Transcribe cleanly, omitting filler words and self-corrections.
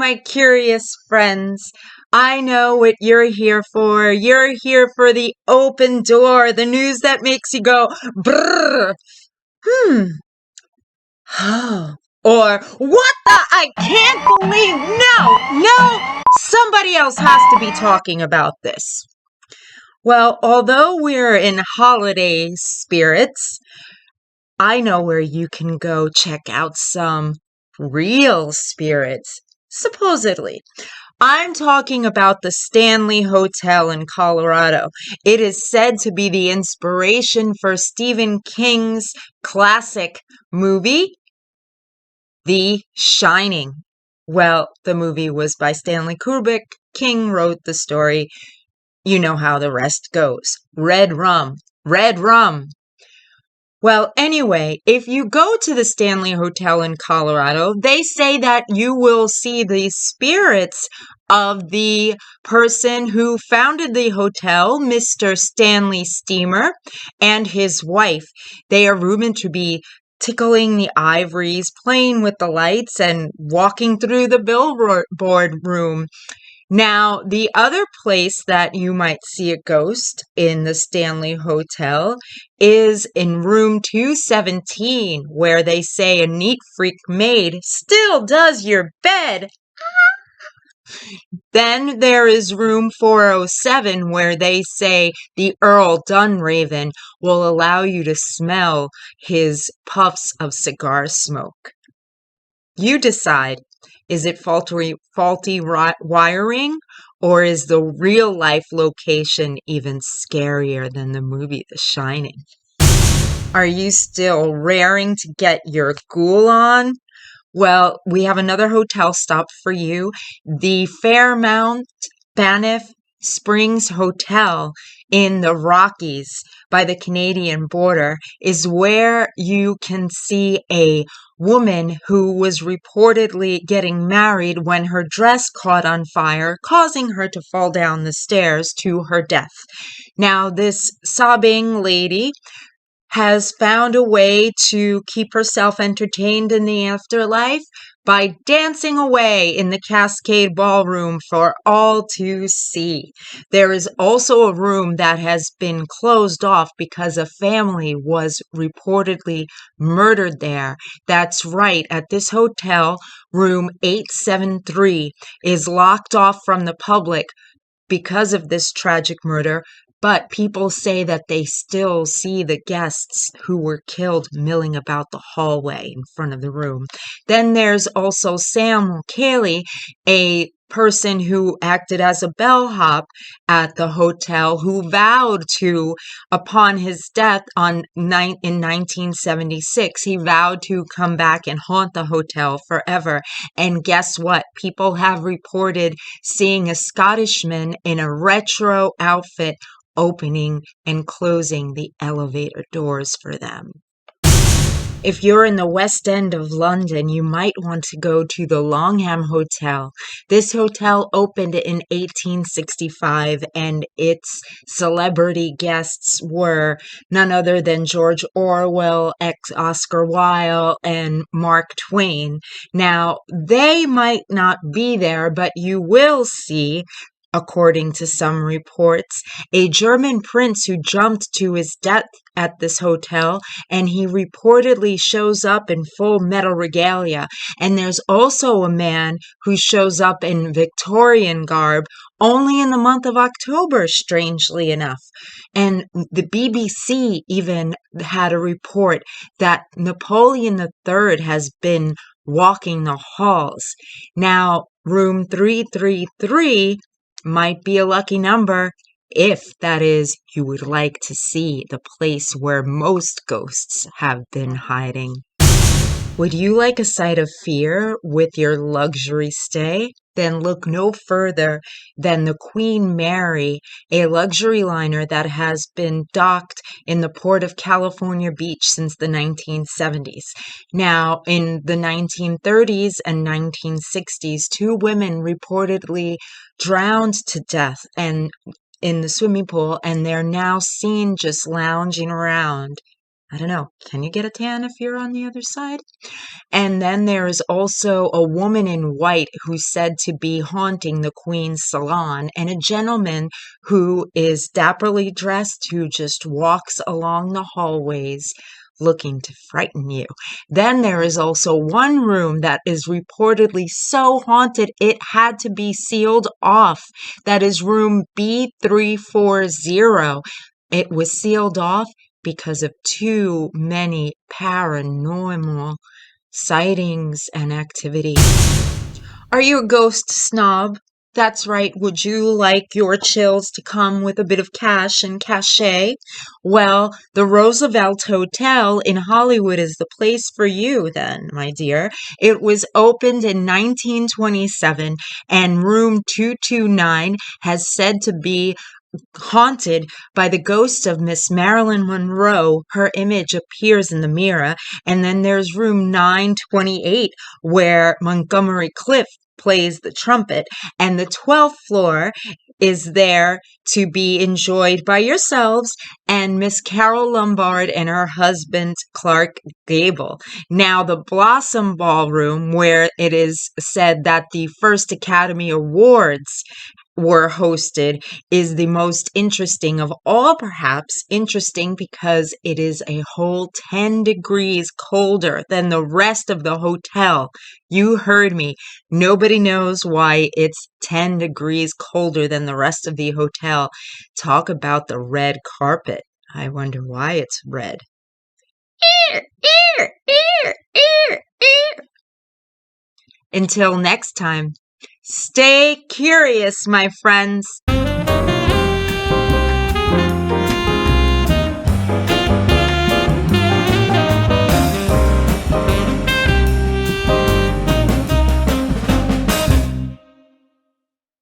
my curious friends. I know what you're here for. You're here for the open door, the news that makes you go, brrr, hmm, oh, or what the, I can't believe, no, somebody else has to be talking about this. Well, although we're in holiday spirits, I know where you can go check out some real spirits, supposedly. I'm talking about the Stanley Hotel in Colorado. It is said to be the inspiration for Stephen King's classic movie, The Shining. Well, the movie was by Stanley Kubrick. King wrote the story. You know how the rest goes. Red rum. Red rum. Well, anyway, if you go to the Stanley Hotel in Colorado, they say that you will see the spirits of the person who founded the hotel, Mr. Stanley Steamer, and his wife. They are rumored to be tickling the ivories, playing with the lights, and walking through the billboard room. Now, the other place that you might see a ghost in the Stanley Hotel is in room 217, where they say a neat freak maid still does your bed. Then there is room 407, where they say the Earl Dunraven will allow you to smell his puffs of cigar smoke. You decide. Is it faulty wiring, or is the real life location even scarier than the movie The Shining? Are you still raring to get your ghoul on? Well, we have another hotel stop for you. The Fairmont Banff Springs Hotel in the Rockies by the Canadian border is where you can see a woman who was reportedly getting married when her dress caught on fire, causing her to fall down the stairs to her death. Now, this sobbing lady has found a way to keep herself entertained in the afterlife by dancing away in the Cascade Ballroom for all to see. There is also a room that has been closed off because a family was reportedly murdered there. That's right, at this hotel, room 873 is locked off from the public because of this tragic murder, but people say that they still see the guests who were killed milling about the hallway in front of the room. Then there's also Sam Cayley, a person who acted as a bellhop at the hotel, who vowed to, upon his death in 1976, he vowed to come back and haunt the hotel forever. And guess what? People have reported seeing a Scottishman in a retro outfit opening and closing the elevator doors for them. If you're in the West End of London, you might want to go to the Longham Hotel. This hotel opened in 1865, and its celebrity guests were none other than George Orwell, Oscar Wilde, and Mark Twain. Now, they might not be there, but you will see, according to some reports, a German prince who jumped to his death at this hotel, and he reportedly shows up in full metal regalia. And there's also a man who shows up in Victorian garb only in the month of October, strangely enough. And the BBC even had a report that Napoleon III has been walking the halls. Now, room 333 might be a lucky number, if, that is, you would like to see the place where most ghosts have been hiding. Would you like a sight of fear with your luxury stay? Then look no further than the Queen Mary, a luxury liner that has been docked in the port of California Beach since the 1970s. Now, in the 1930s and 1960s, two women reportedly drowned to death and in the swimming pool, and they're now seen just lounging around I don't know. Can you get a tan if you're on the other side? And then there is also a woman in white who's said to be haunting the Queen's salon, and a gentleman who is dapperly dressed who just walks along the hallways looking to frighten you. Then there is also one room that is reportedly so haunted it had to be sealed off. That is room B340. It was sealed off because of too many paranormal sightings and activity. Are you a ghost snob? That's right. Would you like your chills to come with a bit of cash and cachet? Well, the Roosevelt Hotel in Hollywood is the place for you then, my dear. It was opened in 1927 and room 229 has said to be haunted by the ghost of Miss Marilyn Monroe. Her image appears in the mirror. And then there's room 928, where Montgomery Clift plays the trumpet. And the 12th floor is there to be enjoyed by yourselves and Miss Carol Lombard and her husband Clark Gable. Now, the Blossom Ballroom, where it is said that the first Academy Awards were hosted, is the most interesting of all. Perhaps interesting because it is a whole 10 degrees colder than the rest of the hotel. You heard me. Nobody knows why it's 10 degrees colder than the rest of the hotel. Talk about the red carpet. I wonder why it's red. Ear, ear, ear, ear, ear. Until next time, stay curious, my friends.